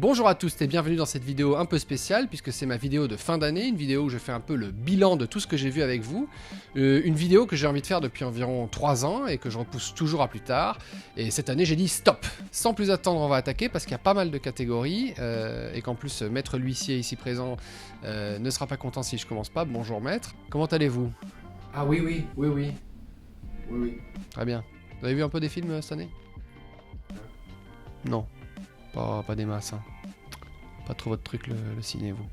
Bonjour à tous et bienvenue dans cette vidéo un peu spéciale puisque c'est ma vidéo de fin d'année, une vidéo où je fais un peu le bilan de tout ce que j'ai vu avec vous, une vidéo que j'ai envie de faire depuis environ 3 ans et que je repousse toujours à plus tard, et cette année j'ai dit stop. Sans plus attendre, on va attaquer parce qu'il y a pas mal de catégories et qu'en plus Maître l'huissier ici présent ne sera pas content si je commence pas. Bonjour Maître, comment allez-vous? Ah oui. Très bien. Vous avez vu un peu des films cette année? Non. Pas des masses, hein. Pas trop votre truc le ciné, vous.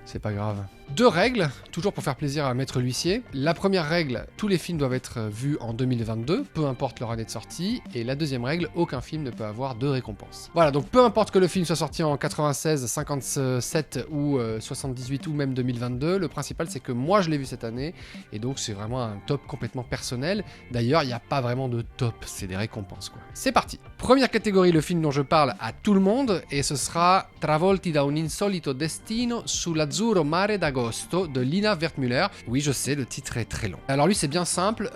C'est pas grave. 2 règles, toujours pour faire plaisir à Maître l'huissier. La première règle, tous les films doivent être vus en 2022, peu importe leur année de sortie. Et la deuxième règle, aucun film ne peut avoir de récompense. Voilà, donc peu importe que le film soit sorti en 96, 57 ou 78 ou même 2022, le principal c'est que moi je l'ai vu cette année, et donc c'est vraiment un top complètement personnel. D'ailleurs, il n'y a pas vraiment de top, c'est des récompenses quoi. C'est parti. Première catégorie, le film dont je parle à tout le monde, et ce sera Travolti da un insolito destino sull'azzurro mare d'agosto de Lina Wertmüller. Oui, je sais, le titre est très long. Alors lui, c'est bien simple.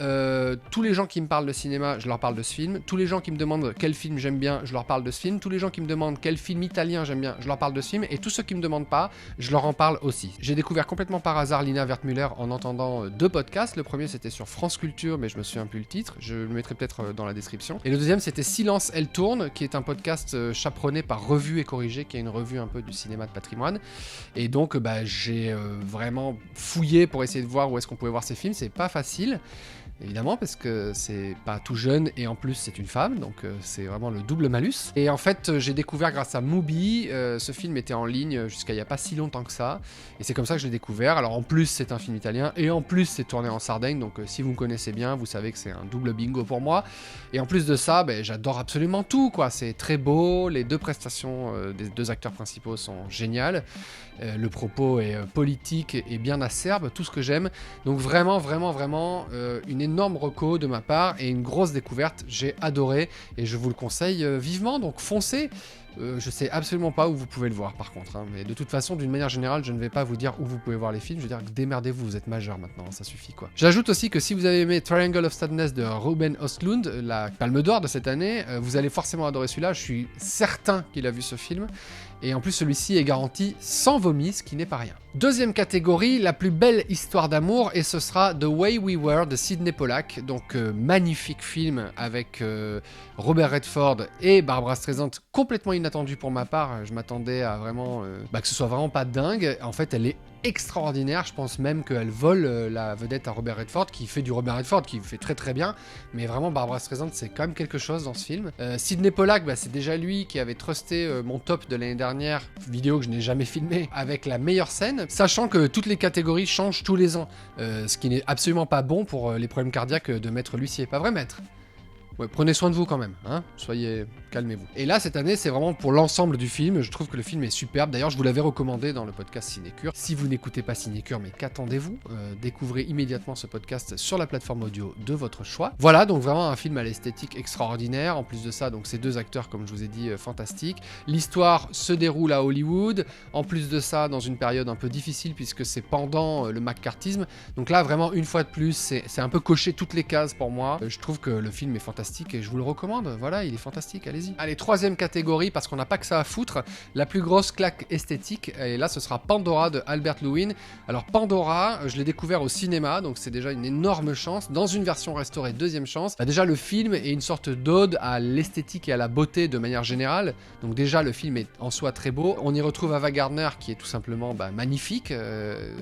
Tous les gens qui me parlent de cinéma, je leur parle de ce film. Tous les gens qui me demandent quel film j'aime bien, je leur parle de ce film. Tous les gens qui me demandent quel film italien j'aime bien, je leur parle de ce film. Et tous ceux qui me demandent pas, je leur en parle aussi. J'ai découvert complètement par hasard Lina Wertmüller en entendant 2 podcasts. Le premier, c'était sur France Culture, mais je me souviens plus le titre. Je le mettrai peut-être dans la description. Et le deuxième, c'était Silence, elle tourne, qui est un podcast chaperonné par Revue et Corrigé, qui est une revue un peu du cinéma de patrimoine. Et donc, j'ai vraiment fouillé pour essayer de voir où est-ce qu'on pouvait voir ces films. C'est pas facile, évidemment, parce que c'est pas tout jeune et en plus c'est une femme, donc c'est vraiment le double malus. Et en fait, j'ai découvert grâce à Mubi, ce film était en ligne jusqu'à il y a pas si longtemps que ça, et c'est comme ça que je l'ai découvert. Alors en plus c'est un film italien, et en plus c'est tourné en Sardaigne, donc si vous me connaissez bien, vous savez que c'est un double bingo pour moi. Et en plus de ça, j'adore absolument tout, quoi. C'est très beau, les 2 prestations des 2 acteurs principaux sont géniales, le propos est politique et bien acerbe, tout ce que j'aime. Donc vraiment une énorme reco de ma part et une grosse découverte. J'ai adoré et je vous le conseille vivement, donc foncez. Je sais absolument pas où vous pouvez le voir par contre, hein, mais de toute façon, d'une manière générale, je ne vais pas vous dire où vous pouvez voir les films, je veux dire, démerdez-vous, vous êtes majeur maintenant, ça suffit quoi. J'ajoute aussi que si vous avez aimé Triangle of Sadness de Ruben Östlund, la Palme d'Or de cette année, vous allez forcément adorer celui-là, je suis certain qu'il a vu ce film. Et en plus, celui-ci est garanti sans vomi, ce qui n'est pas rien. Deuxième catégorie, la plus belle histoire d'amour, et ce sera The Way We Were de Sydney Pollack. Donc, magnifique film avec Robert Redford et Barbra Streisand, complètement inattendu pour ma part. Je m'attendais à vraiment que ce soit vraiment pas dingue. En fait, elle est extraordinaire, je pense même qu'elle vole la vedette à Robert Redford, qui fait du Robert Redford, qui fait très très bien, mais vraiment Barbra Streisand c'est quand même quelque chose dans ce film. Sydney Pollack, c'est déjà lui qui avait trusté mon top de l'année dernière, vidéo que je n'ai jamais filmée, avec la meilleure scène, sachant que toutes les catégories changent tous les ans, ce qui n'est absolument pas bon pour les problèmes cardiaques de Maître l'huissier, pas vrai Maître? Ouais, prenez soin de vous quand même, hein, calmez-vous. Et là, cette année, c'est vraiment pour l'ensemble du film. Je trouve que le film est superbe. D'ailleurs, je vous l'avais recommandé dans le podcast Cinécure. Si vous n'écoutez pas Cinécure, mais qu'attendez-vous? Découvrez immédiatement ce podcast sur la plateforme audio de votre choix. Voilà, donc vraiment un film à l'esthétique extraordinaire. En plus de ça, donc ces 2 acteurs, comme je vous ai dit, fantastiques. L'histoire se déroule à Hollywood. En plus de ça, dans une période un peu difficile, puisque c'est pendant le McCarthyisme. Donc là, vraiment, une fois de plus, c'est un peu coché toutes les cases pour moi. Je trouve que le film est fantastique et je vous le recommande. Voilà, il est fantastique, allez-y. Allez, 3e catégorie, parce qu'on n'a pas que ça à foutre, la plus grosse claque esthétique, et là ce sera Pandora de Albert Lewin. Alors Pandora, je l'ai découvert au cinéma, donc c'est déjà une énorme chance, dans une version restaurée, 2e chance. Déjà le film est une sorte d'ode à l'esthétique et à la beauté de manière générale, donc déjà le film est en soi très beau. On y retrouve Ava Gardner qui est tout simplement magnifique,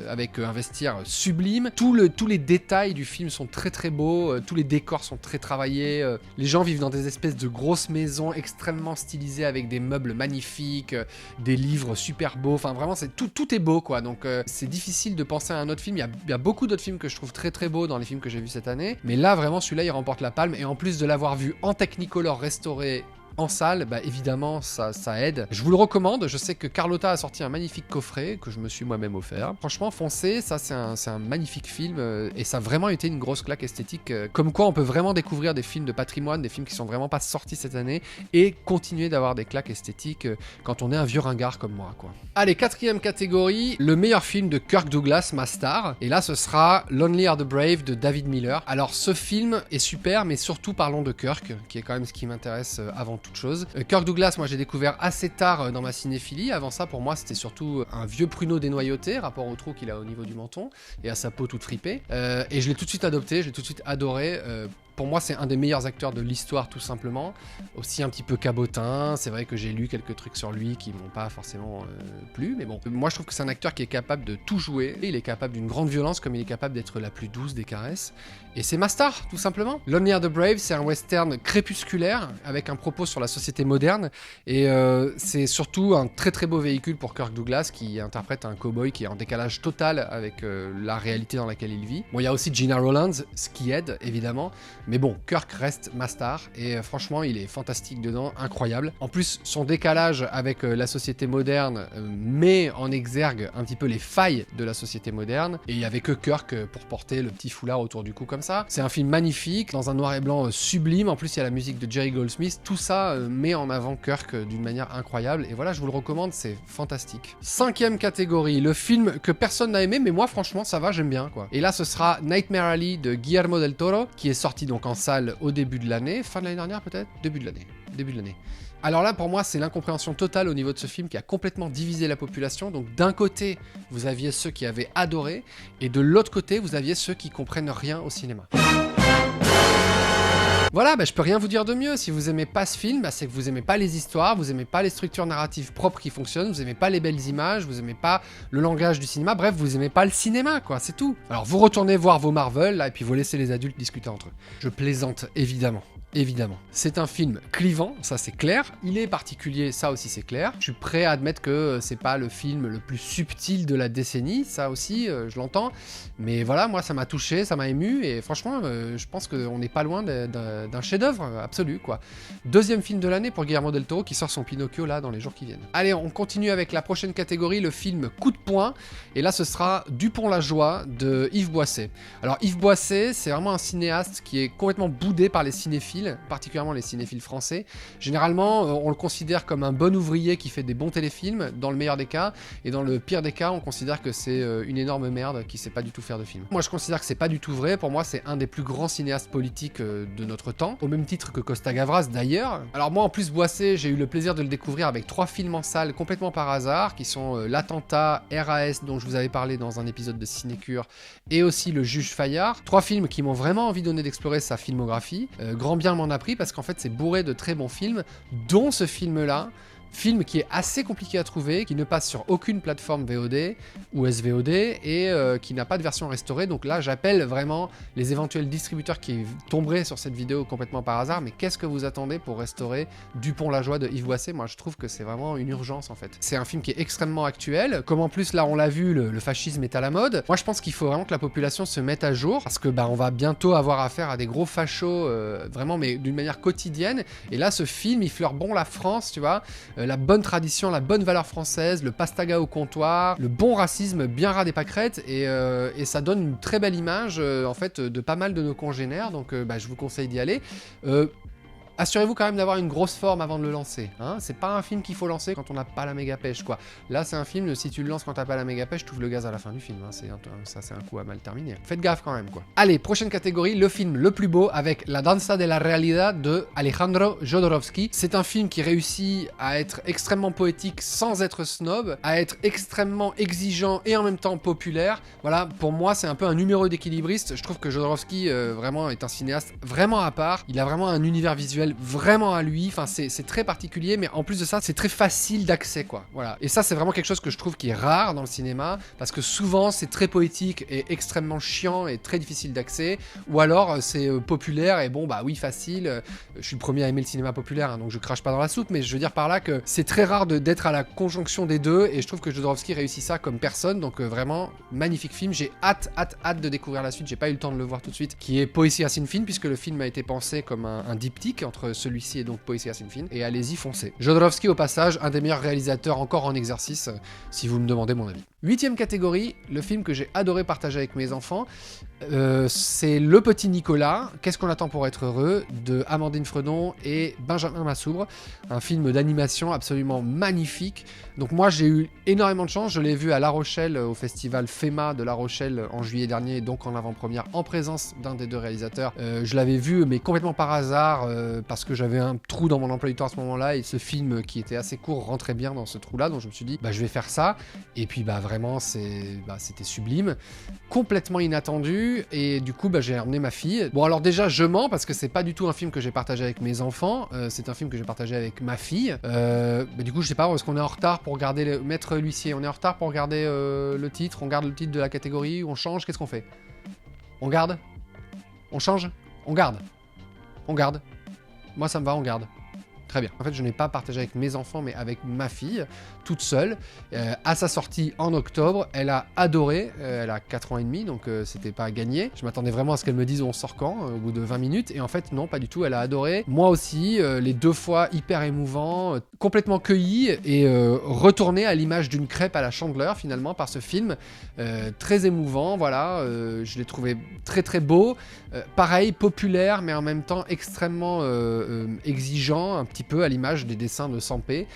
avec un vestiaire sublime. Tous les détails du film sont très très beaux, tous les décors sont très travaillés, les gens vivent dans des espèces de grosses maisons extrêmement stylisées avec des meubles magnifiques, des livres super beaux, enfin vraiment tout est beau quoi, donc c'est difficile de penser à un autre film. Il y a beaucoup d'autres films que je trouve très très beaux dans les films que j'ai vus cette année, mais là vraiment celui-là il remporte la palme, et en plus de l'avoir vu en Technicolor restauré en salle, évidemment ça aide. Je vous le recommande, je sais que Carlotta a sorti un magnifique coffret que je me suis moi-même offert. Franchement foncez, ça c'est un magnifique film et ça a vraiment été une grosse claque esthétique, comme quoi on peut vraiment découvrir des films de patrimoine, des films qui sont vraiment pas sortis cette année et continuer d'avoir des claques esthétiques quand on est un vieux ringard comme moi quoi. Allez, 4e catégorie, le meilleur film de Kirk Douglas, ma star, et là ce sera Lonely Are the Brave de David Miller. Alors ce film est super, mais surtout parlons de Kirk, qui est quand même ce qui m'intéresse avant tout. toute chose. Kirk Douglas, moi j'ai découvert assez tard dans ma cinéphilie. Avant ça, pour moi, c'était surtout un vieux pruneau dénoyauté, rapport au trou qu'il a au niveau du menton et à sa peau toute fripée. Et je l'ai tout de suite adopté, je l'ai tout de suite adoré. Pour moi, c'est un des meilleurs acteurs de l'histoire, tout simplement. Aussi un petit peu cabotin. C'est vrai que j'ai lu quelques trucs sur lui qui m'ont pas forcément plu. Mais bon, moi, je trouve que c'est un acteur qui est capable de tout jouer. Il est capable d'une grande violence, comme il est capable d'être la plus douce des caresses. Et c'est ma star, tout simplement. Lonely Are the Brave, c'est un western crépusculaire, avec un propos sur la société moderne. Et c'est surtout un très très beau véhicule pour Kirk Douglas, qui interprète un cow-boy qui est en décalage total avec la réalité dans laquelle il vit. Bon, il y a aussi Gina Rowlands, ce qui aide, évidemment. Mais bon, Kirk reste ma star et franchement, il est fantastique dedans, incroyable. En plus, son décalage avec la société moderne met en exergue un petit peu les failles de la société moderne. Et il n'y avait que Kirk pour porter le petit foulard autour du cou comme ça. C'est un film magnifique, dans un noir et blanc sublime. En plus, il y a la musique de Jerry Goldsmith. Tout ça met en avant Kirk d'une manière incroyable. Et voilà, je vous le recommande, c'est fantastique. 5e catégorie, le film que personne n'a aimé, mais moi, franchement, ça va, j'aime bien, quoi. Et là, ce sera Nightmare Alley de Guillermo del Toro, qui est sorti donc en salle au début de l'année, fin de l'année dernière peut-être, début de l'année. Alors là, pour moi, c'est l'incompréhension totale au niveau de ce film qui a complètement divisé la population. Donc d'un côté, vous aviez ceux qui avaient adoré, et de l'autre côté, vous aviez ceux qui comprennent rien au cinéma. Voilà, je peux rien vous dire de mieux. Si vous aimez pas ce film, c'est que vous aimez pas les histoires, vous aimez pas les structures narratives propres qui fonctionnent, vous aimez pas les belles images, vous aimez pas le langage du cinéma, bref, vous aimez pas le cinéma, quoi, c'est tout. Alors vous retournez voir vos Marvel, là, et puis vous laissez les adultes discuter entre eux. Je plaisante, évidemment. Évidemment. C'est un film clivant, ça c'est clair. Il est particulier, ça aussi c'est clair. Je suis prêt à admettre que c'est pas le film le plus subtil de la décennie, ça aussi, je l'entends. Mais voilà, moi ça m'a touché, ça m'a ému, et franchement, je pense qu'on n'est pas loin d'un chef-d'œuvre absolu, quoi. 2e film de l'année pour Guillermo del Toro qui sort son Pinocchio là dans les jours qui viennent. Allez, on continue avec la prochaine catégorie, le film Coup de poing. Et là, ce sera Dupont-la-Joie de Yves Boisset. Alors Yves Boisset, c'est vraiment un cinéaste qui est complètement boudé par les cinéphiles, particulièrement les cinéphiles français. Généralement, on le considère comme un bon ouvrier qui fait des bons téléfilms, dans le meilleur des cas, et dans le pire des cas, on considère que c'est une énorme merde qui sait pas du tout faire de film. Moi, je considère que c'est pas du tout vrai. Pour moi, c'est un des plus grands cinéastes politiques de notre temps, au même titre que Costa Gavras d'ailleurs. Alors moi, en plus, Boisset, j'ai eu le plaisir de le découvrir avec 3 films en salle complètement par hasard, qui sont L'Attentat, RAS, dont je vous avais parlé dans un épisode de Cinécure, et aussi Le Juge Fayard. 3 films qui m'ont vraiment envie donné d'explorer sa filmographie. Grand bien m'en a pris parce qu'en fait c'est bourré de très bons films, dont ce film-là. Film qui est assez compliqué à trouver, qui ne passe sur aucune plateforme VOD ou SVOD et qui n'a pas de version restaurée. Donc là, j'appelle vraiment les éventuels distributeurs qui tomberaient sur cette vidéo complètement par hasard. Mais qu'est-ce que vous attendez pour restaurer Dupont-la-Joie de Yves Boisset? Moi, je trouve que c'est vraiment une urgence en fait. C'est un film qui est extrêmement actuel. Comme en plus, là, on l'a vu, le fascisme est à la mode. Moi, je pense qu'il faut vraiment que la population se mette à jour parce que on va bientôt avoir affaire à des gros fachos, vraiment, mais d'une manière quotidienne. Et là, ce film, il fleure bon la France, tu vois. La bonne tradition, la bonne valeur française, le pastaga au comptoir, le bon racisme bien ras des pâquerettes, et ça donne une très belle image en fait de pas mal de nos congénères, donc je vous conseille d'y aller. Assurez-vous quand même d'avoir une grosse forme avant de le lancer. Hein, c'est pas un film qu'il faut lancer quand on n'a pas la méga pêche, quoi. Là, c'est un film, si tu le lances quand t'as pas la méga pêche, tu ouvres le gaz à la fin du film. Hein, ça, c'est un coup à mal terminer. Faites gaffe quand même, quoi. Allez, prochaine catégorie, le film le plus beau avec La Danza de la Realidad de Alejandro Jodorowsky. C'est un film qui réussit à être extrêmement poétique sans être snob, à être extrêmement exigeant et en même temps populaire. Voilà, pour moi, c'est un peu un numéro d'équilibriste. Je trouve que Jodorowsky, vraiment, est un cinéaste vraiment à part. Il a vraiment un univers visuel vraiment à lui, enfin c'est très particulier, mais en plus de ça c'est très facile d'accès, quoi. Voilà, et ça c'est vraiment quelque chose que je trouve qui est rare dans le cinéma, parce que souvent c'est très poétique et extrêmement chiant et très difficile d'accès, ou alors c'est populaire et bon bah oui facile. Je suis le premier à aimer le cinéma populaire, hein, donc je crache pas dans la soupe, mais je veux dire par là que c'est très rare d'être à la conjonction des deux, et je trouve que Jodorowsky réussit ça comme personne, donc vraiment magnifique film. J'ai hâte de découvrir la suite. J'ai pas eu le temps de le voir tout de suite, qui est Poesía sin fin, puisque le film a été pensé comme un diptyque entre celui-ci et donc Poesía sin fin, et allez-y, foncez. Jodorowsky, au passage, un des meilleurs réalisateurs encore en exercice, si vous me demandez mon avis. 8e catégorie, le film que j'ai adoré partager avec mes enfants, c'est Le Petit Nicolas, Qu'est-ce qu'on attend pour être heureux, de Amandine Fredon et Benjamin Massoubre, un film d'animation absolument magnifique. Donc moi j'ai eu énormément de chance, je l'ai vu à La Rochelle, au festival FEMA de La Rochelle en juillet dernier, donc en avant-première, en présence d'un des deux réalisateurs. Je l'avais vu, mais complètement par hasard, parce que j'avais un trou dans mon emploi du temps à ce moment-là, et ce film qui était assez court rentrait bien dans ce trou-là, donc je me suis dit, bah je vais faire ça, et puis bah vraiment, c'était sublime, complètement inattendu, et du coup, bah j'ai emmené ma fille. Bon alors déjà, je mens, parce que c'est pas du tout un film que j'ai partagé avec mes enfants, c'est un film que j'ai partagé avec ma fille. Bah, du coup, je sais pas, est-ce qu'on est en retard pour regarder Maître l'huissier? On est en retard pour regarder le titre, on garde le titre de la catégorie, on change, qu'est-ce qu'on fait? On garde? On change? On garde? On garde. Moi, ça me va, on garde. Très bien. En fait, je n'ai pas partagé avec mes enfants, mais avec ma fille, toute seule. À sa sortie en octobre, elle a adoré. Elle a 4 ans et demi, donc c'était pas gagné. Je m'attendais vraiment à ce qu'elle me dise on sort quand, au bout de 20 minutes. Et en fait, non, pas du tout. Elle a adoré. Moi aussi, les 2 fois hyper émouvant, complètement cueilli et retourné à l'image d'une crêpe à la Chandeleur, finalement, par ce film. Très émouvant, voilà. Je l'ai trouvé très très beau. Pareil, populaire, mais en même temps extrêmement exigeant, un petit peu à l'image des dessins de Sampé,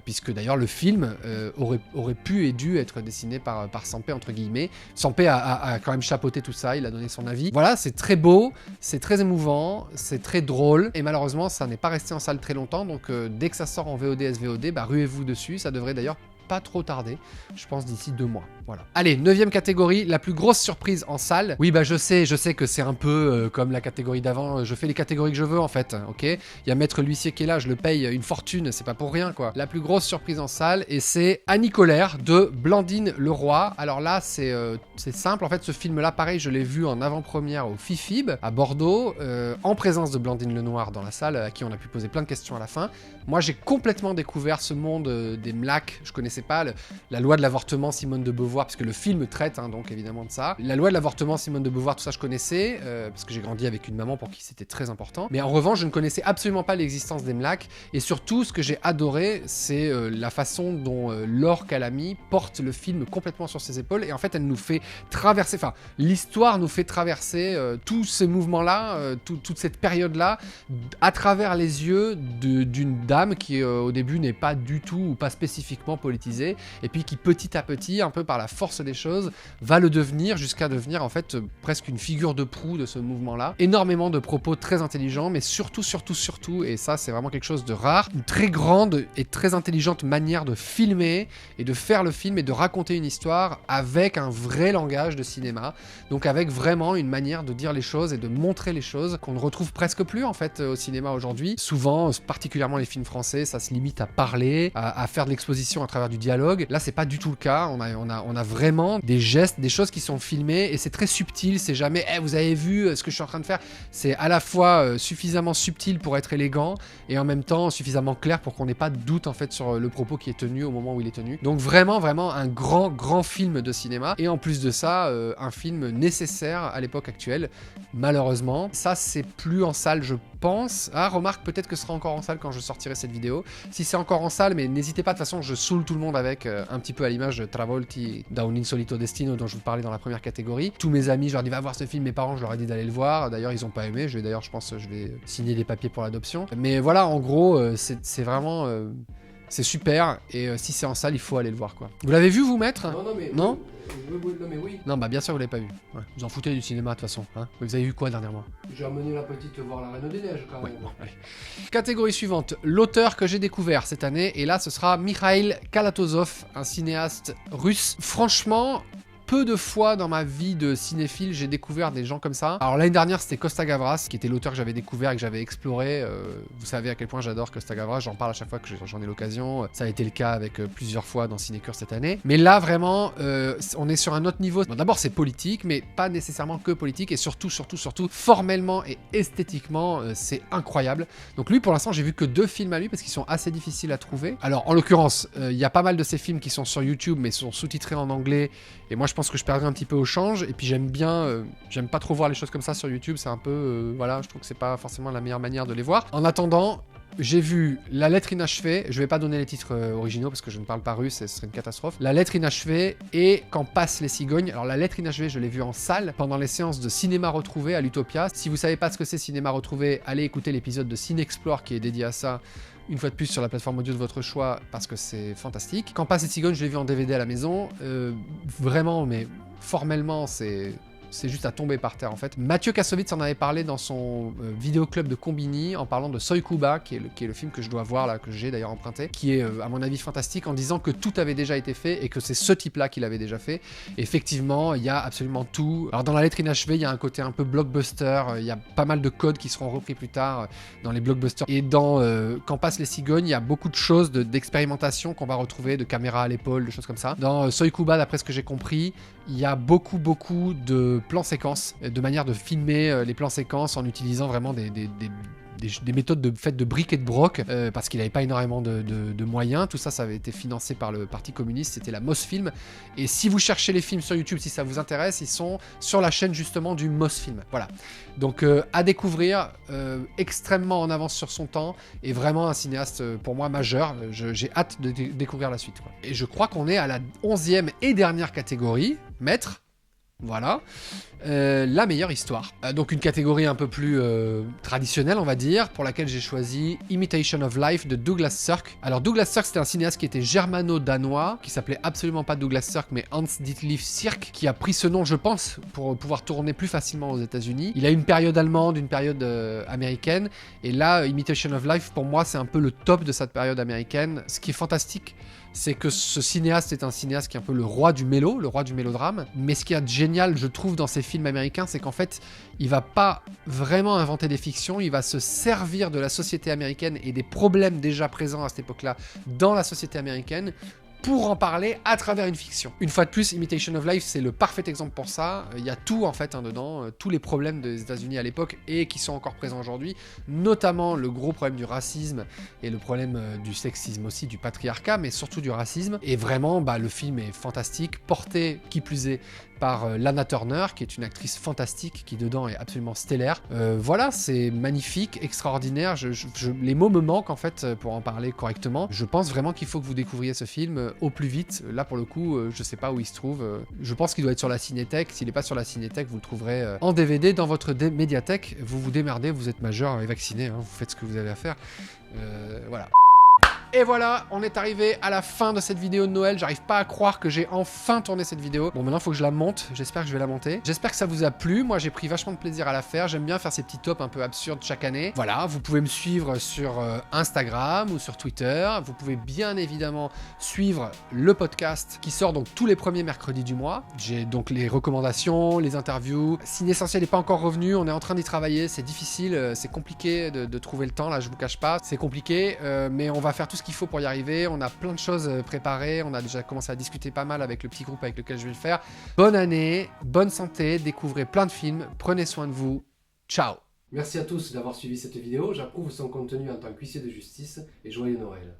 puisque d'ailleurs le film aurait pu et dû être dessiné par Sampé, entre guillemets. Sampé a quand même chapeauté tout ça, il a donné son avis. Voilà, c'est très beau, c'est très émouvant, c'est très drôle, et malheureusement ça n'est pas resté en salle très longtemps, donc dès que ça sort en VOD, SVOD, bah ruez-vous dessus, ça devrait d'ailleurs pas trop tarder, je pense d'ici 2 mois. Voilà. Allez, 9e catégorie, la plus grosse surprise en salle. Oui, bah je sais que c'est un peu comme la catégorie d'avant, je fais les catégories que je veux en fait, ok? Il y a Maître l'huissier qui est là, je le paye une fortune, c'est pas pour rien quoi. La plus grosse surprise en salle, et c'est Annie Colère de Blandine Leroy. Alors là, c'est simple, en fait ce film-là, pareil, je l'ai vu en avant-première au FIFIB, à Bordeaux, en présence de Blandine Lenoir dans la salle, à qui on a pu poser plein de questions à la fin. Moi, j'ai complètement découvert ce monde des MLAC, je connaissais pas la loi de l'avortement, Simone de Beauvoir, parce que le film traite donc évidemment de ça. La loi de l'avortement, Simone de Beauvoir, tout ça je connaissais, parce que j'ai grandi avec une maman pour qui c'était très important. Mais en revanche, je ne connaissais absolument pas l'existence des MLAC, et surtout, ce que j'ai adoré, c'est la façon dont Laure Calamy porte le film complètement sur ses épaules, et en fait, elle nous fait traverser, enfin, l'histoire nous fait traverser tous ces mouvements-là, toute cette période-là, à travers les yeux d'une dame qui, au début, n'est pas du tout, ou pas spécifiquement politisée, et puis qui petit à petit, un peu par la force des choses, va le devenir, jusqu'à devenir en fait presque une figure de proue de ce mouvement-là. Énormément de propos très intelligents, mais surtout, et ça c'est vraiment quelque chose de rare, une très grande et très intelligente manière de filmer, et de faire le film, et de raconter une histoire avec un vrai langage de cinéma, donc avec vraiment une manière de dire les choses et de montrer les choses qu'on ne retrouve presque plus en fait au cinéma aujourd'hui. Souvent, particulièrement les films français, ça se limite à parler, à faire de l'exposition à travers du dialogue. Là, c'est pas du tout le cas. On a vraiment des gestes, des choses qui sont filmées, et c'est très subtil. C'est jamais vous avez vu ce que je suis en train de faire. C'est à la fois suffisamment subtil pour être élégant, et en même temps suffisamment clair pour qu'on n'ait pas de doute en fait sur le propos qui est tenu au moment où il est tenu. Donc vraiment un grand film de cinéma, et en plus de ça, un film nécessaire à l'époque actuelle. Malheureusement, ça c'est plus en salle, je pense. Ah, remarque, peut-être que ce sera encore en salle quand je sortirai cette vidéo. Si c'est encore en salle, mais n'hésitez pas, de toute façon, je saoule tout le monde avec un petit peu à l'image de Travolti da Un Insolito Destino dont je vous parlais dans la première catégorie. Tous mes amis, je leur dis va voir ce film, mes parents, je leur ai dit d'aller le voir. D'ailleurs, ils ont pas aimé. Je pense je vais signer des papiers pour l'adoption. Mais voilà, en gros, c'est vraiment... c'est super, et si c'est en salle, il faut aller le voir, quoi. Vous l'avez vu, vous, Maître? Non, mais... Non? Non, mais oui. Non, bah bien sûr, vous l'avez pas vu. Ouais. Vous en foutez du cinéma, de toute façon. Hein. Vous avez vu quoi dernièrement? J'ai emmené la petite voir la Reine des Neiges, quand même. Ouais, bon, allez. Catégorie suivante, l'auteur que j'ai découvert cette année, et là, ce sera Mikhail Kalatozov, un cinéaste russe. Franchement... peu de fois dans ma vie de cinéphile, j'ai découvert des gens comme ça. Alors l'année dernière, c'était Costa Gavras, qui était l'auteur que j'avais découvert et que j'avais exploré. Vous savez à quel point j'adore Costa Gavras, j'en parle à chaque fois que j'en ai l'occasion. Ça a été le cas avec plusieurs fois dans Cinécure cette année. Mais là, vraiment, on est sur un autre niveau. Bon, d'abord, c'est politique, mais pas nécessairement que politique, et surtout, formellement et esthétiquement, c'est incroyable. Donc lui, pour l'instant, j'ai vu que 2 films à lui, parce qu'ils sont assez difficiles à trouver. Alors, en l'occurrence, il y a pas mal de ces films qui sont sur YouTube, mais sont sous-titrés en anglais, et moi, je pense que je perdrai un petit peu au change, et puis j'aime pas trop voir les choses comme ça sur YouTube, c'est un peu, voilà, je trouve que c'est pas forcément la meilleure manière de les voir. En attendant, j'ai vu La lettre inachevée, je vais pas donner les titres originaux parce que je ne parle pas russe et ce serait une catastrophe. La lettre inachevée et Quand passent les cigognes. Alors la lettre inachevée, je l'ai vue en salle pendant les séances de cinéma retrouvé à l'Utopia. Si vous savez pas ce que c'est cinéma retrouvé, allez écouter l'épisode de Cinexplore qui est dédié à ça. Une fois de plus sur la plateforme audio de votre choix, parce que c'est fantastique. Quand passe les cigognes, je l'ai vu en DVD à la maison. Vraiment, mais formellement, c'est c'est juste à tomber par terre en fait. Mathieu Kassovitz en avait parlé dans son vidéoclub de Combini en parlant de Soykuba, qui est le film que je dois voir là, que j'ai d'ailleurs emprunté, qui est à mon avis fantastique, en disant que tout avait déjà été fait et que c'est ce type-là qui l'avait déjà fait. Effectivement, il y a absolument tout. Alors dans La Lettre Inachevée, il y a un côté un peu blockbuster, il y a pas mal de codes qui seront repris plus tard dans les blockbusters. Et dans Quand passent les cigognes, il y a beaucoup de choses d'expérimentation qu'on va retrouver, de caméra à l'épaule, de choses comme ça. Dans Soykuba, d'après ce que j'ai compris, il y a beaucoup de plans séquences, de manière de filmer les plans séquences en utilisant vraiment des méthodes faites de briques et de broc, parce qu'il n'avait pas énormément de moyens. Tout ça, ça avait été financé par le Parti communiste, c'était la Mosfilm. Et si vous cherchez les films sur YouTube, si ça vous intéresse, ils sont sur la chaîne justement du Mosfilm. Voilà. Donc à découvrir, extrêmement en avance sur son temps, et vraiment un cinéaste pour moi majeur. J'ai hâte de découvrir la suite, quoi. Et je crois qu'on est à la 11e et dernière catégorie, maître. Voilà, la meilleure histoire. Donc une catégorie un peu plus traditionnelle, on va dire, pour laquelle j'ai choisi Imitation of Life de Douglas Sirk. Alors Douglas Sirk, c'était un cinéaste qui était germano-danois, qui s'appelait absolument pas Douglas Sirk, mais Hans Dietlief Sirk, qui a pris ce nom, je pense, pour pouvoir tourner plus facilement aux États-Unis. Il a une période allemande, une période américaine, et là, Imitation of Life, pour moi, c'est un peu le top de cette période américaine. Ce qui est fantastique, c'est que ce cinéaste est un cinéaste qui est un peu le roi du mélo, le roi du mélodrame. Mais ce qu'il y a de génial, je trouve, dans ces films américains, c'est qu'en fait, il va pas vraiment inventer des fictions, il va se servir de la société américaine et des problèmes déjà présents à cette époque-là dans la société américaine pour en parler à travers une fiction. Une fois de plus, Imitation of Life, c'est le parfait exemple pour ça. Il y a tout en fait dedans, tous les problèmes des États-Unis à l'époque et qui sont encore présents aujourd'hui, notamment le gros problème du racisme et le problème du sexisme aussi, du patriarcat, mais surtout du racisme. Et vraiment, le film est fantastique, porté, qui plus est, par Lana Turner, qui est une actrice fantastique, qui dedans est absolument stellaire. Voilà, c'est magnifique, extraordinaire. Les mots me manquent en fait pour en parler correctement. Je pense vraiment qu'il faut que vous découvriez ce film au plus vite. Là pour le coup, je sais pas où il se trouve. Je pense qu'il doit être sur la Cinétech. S'il n'est pas sur la Cinétech, vous le trouverez en DVD dans votre médiathèque. Vous vous démerdez, vous êtes majeur et vacciné, hein, vous faites ce que vous avez à faire. Voilà. Et voilà, on est arrivé à la fin de cette vidéo de Noël. J'arrive pas à croire que j'ai enfin tourné cette vidéo. Bon, maintenant, il faut que je la monte. J'espère que je vais la monter. J'espère que ça vous a plu. Moi, j'ai pris vachement de plaisir à la faire. J'aime bien faire ces petits tops un peu absurdes chaque année. Voilà, vous pouvez me suivre sur Instagram ou sur Twitter. Vous pouvez bien évidemment suivre le podcast qui sort donc tous les premiers mercredis du mois. J'ai donc les recommandations, les interviews. Ciné Essentiel n'est pas encore revenu. On est en train d'y travailler. C'est difficile. C'est compliqué de trouver le temps. Là, je vous cache pas. C'est compliqué, mais on va faire tout ce qu'il faut pour y arriver. On a plein de choses préparées. On a déjà commencé à discuter pas mal avec le petit groupe avec lequel je vais le faire. Bonne année, bonne santé, découvrez plein de films, prenez soin de vous. Ciao. Merci à tous d'avoir suivi cette vidéo. J'approuve son contenu en tant qu'huissier de justice et joyeux Noël.